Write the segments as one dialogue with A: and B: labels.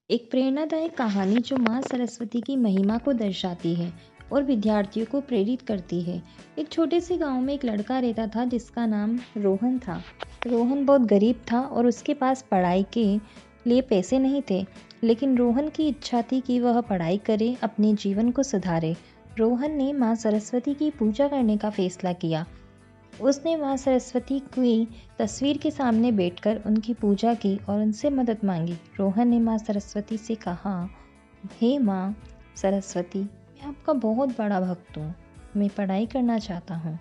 A: एक प्रेरणादायक कहानी जो माँ सरस्वती की महिमा को दर्शाती है और विद्यार्थियों को प्रेरित करती है। एक छोटे से गांव में एक लड़का रहता था जिसका नाम रोहन था। रोहन बहुत गरीब था और उसके पास पढ़ाई के लिए पैसे नहीं थे, लेकिन रोहन की इच्छा थी कि वह पढ़ाई करे, अपने जीवन को सुधारे। रोहन ने माँ सरस्वती की पूजा करने का फैसला किया। उसने माँ सरस्वती की तस्वीर के सामने बैठकर उनकी पूजा की और उनसे मदद मांगी। रोहन ने माँ सरस्वती से कहा, हे माँ सरस्वती, मैं आपका बहुत बड़ा भक्त हूँ। मैं पढ़ाई करना चाहता हूँ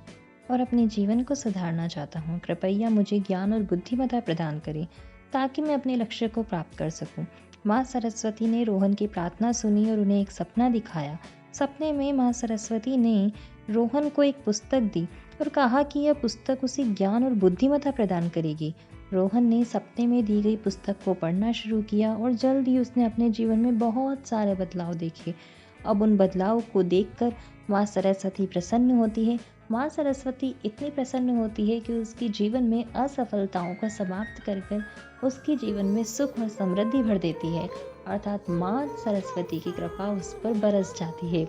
A: और अपने जीवन को सुधारना चाहता हूँ। कृपया मुझे ज्ञान और बुद्धिमत्ता प्रदान करें ताकि मैं अपने लक्ष्य को प्राप्त कर सकूँ। माँ सरस्वती ने रोहन की प्रार्थना सुनी और उन्हें एक सपना दिखाया। सपने में माँ सरस्वती ने रोहन को एक पुस्तक दी और कहा कि यह पुस्तक उसे ज्ञान और बुद्धिमत्ता प्रदान करेगी। रोहन ने सपने में दी गई पुस्तक को पढ़ना शुरू किया और जल्द ही उसने अपने जीवन में बहुत सारे बदलाव देखे। अब उन बदलाव को देखकर माँ सरस्वती प्रसन्न होती है। माँ सरस्वती इतनी प्रसन्न होती है कि उसके जीवन में असफलताओं को समाप्त कर कर उसके जीवन में सुख और समृद्धि भर देती है, अर्थात माँ सरस्वती की कृपा उस पर बरस जाती है।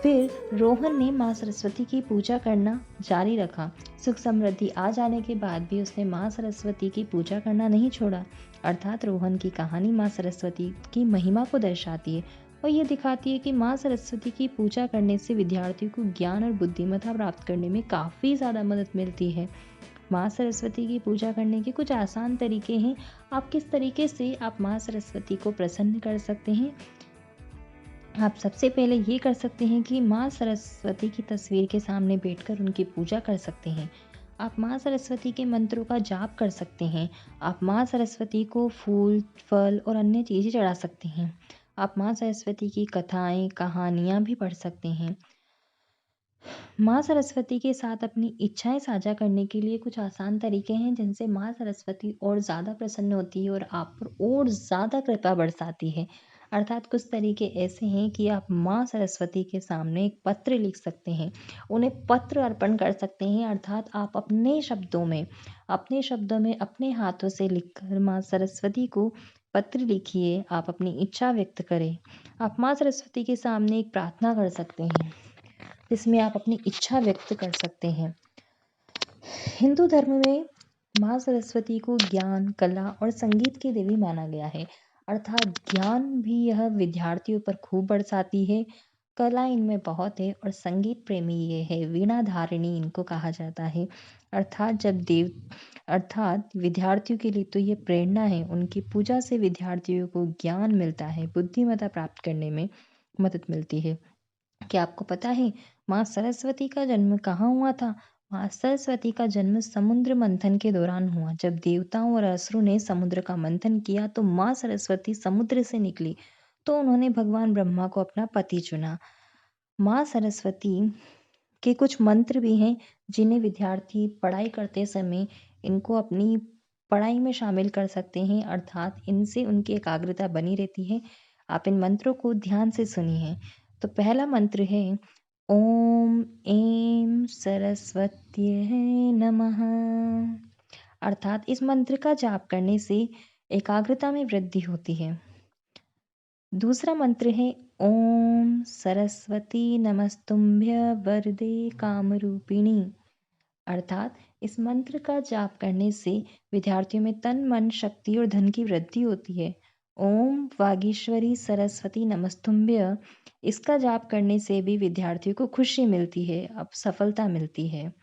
A: फिर रोहन ने माँ सरस्वती की पूजा करना जारी रखा। सुख समृद्धि आ जाने के बाद भी उसने माँ सरस्वती की पूजा करना नहीं छोड़ा। अर्थात रोहन की कहानी माँ सरस्वती की महिमा को दर्शाती है और ये दिखाती है कि माँ सरस्वती की पूजा करने से विद्यार्थियों को ज्ञान और बुद्धिमत्ता प्राप्त करने में काफ़ी ज़्यादा मदद मिलती है। माँ सरस्वती की पूजा करने के कुछ आसान तरीके हैं। आप किस तरीके से आप माँ सरस्वती को प्रसन्न कर सकते हैं? आप सबसे पहले ये कर सकते हैं कि माँ सरस्वती की तस्वीर के सामने बैठकर उनकी पूजा कर सकते हैं। आप माँ सरस्वती के मंत्रों का जाप कर सकते हैं। आप माँ सरस्वती को फूल, फल और अन्य चीज़ें चढ़ा सकते हैं। आप माँ सरस्वती की कथाएं, कहानियाँ भी पढ़ सकते हैं। माँ सरस्वती के साथ अपनी इच्छाएं साझा करने के लिए कुछ आसान तरीके हैं जिनसे माँ सरस्वती और ज़्यादा प्रसन्न होती है और आप पर और ज़्यादा कृपा बरसाती है। अर्थात कुछ तरीके ऐसे हैं कि आप माँ सरस्वती के सामने एक पत्र लिख सकते हैं, उन्हें पत्र अर्पण कर सकते हैं। अर्थात आप अपने शब्दों में अपने हाथों से लिखकर माँ सरस्वती को पत्र लिखिए। आप अपनी इच्छा व्यक्त करें। आप माँ सरस्वती के सामने एक प्रार्थना कर सकते हैं जिसमें आप अपनी इच्छा व्यक्त कर सकते हैं। हिंदू धर्म में माँ सरस्वती को ज्ञान, कला और संगीत की देवी माना गया है। अर्थात ज्ञान भी यह विद्यार्थियों पर खूब बरसाती है, कला इनमें बहुत है और संगीत प्रेमी ये है, वीणा धारिणी इनको कहा जाता है। अर्थात विद्यार्थियों के लिए तो ये प्रेरणा है। उनकी पूजा से विद्यार्थियों को ज्ञान मिलता है, बुद्धिमत्ता प्राप्त करने में मदद मिलती है। क्या आपको पता है माँ सरस्वती का जन्म कहाँ हुआ था? माँ सरस्वती का जन्म समुद्र मंथन के दौरान हुआ। जब देवताओं और असुरों ने समुद्र का मंथन किया तो माँ सरस्वती समुद्र से निकली, तो उन्होंने भगवान ब्रह्मा को अपना पति चुना। माँ सरस्वती के कुछ मंत्र भी हैं जिन्हें विद्यार्थी पढ़ाई करते समय इनको अपनी पढ़ाई में शामिल कर सकते हैं, अर्थात इनसे उनकी एकाग्रता बनी रहती है। आप इन मंत्रों को ध्यान से सुनिए। तो पहला मंत्र है ओम ऐं सरस्वत्यै नमः। अर्थात इस मंत्र का जाप करने से एकाग्रता में वृद्धि होती है। दूसरा मंत्र है ओम सरस्वती नमस्तुभ्य वरदे कामरूपिणी। अर्थात इस मंत्र का जाप करने से विद्यार्थियों में तन, मन, शक्ति और धन की वृद्धि होती है। ओम वागीश्वरी सरस्वती नमस्तुभ्य, इसका जाप करने से भी विद्यार्थियों को खुशी मिलती है, अब सफलता मिलती है।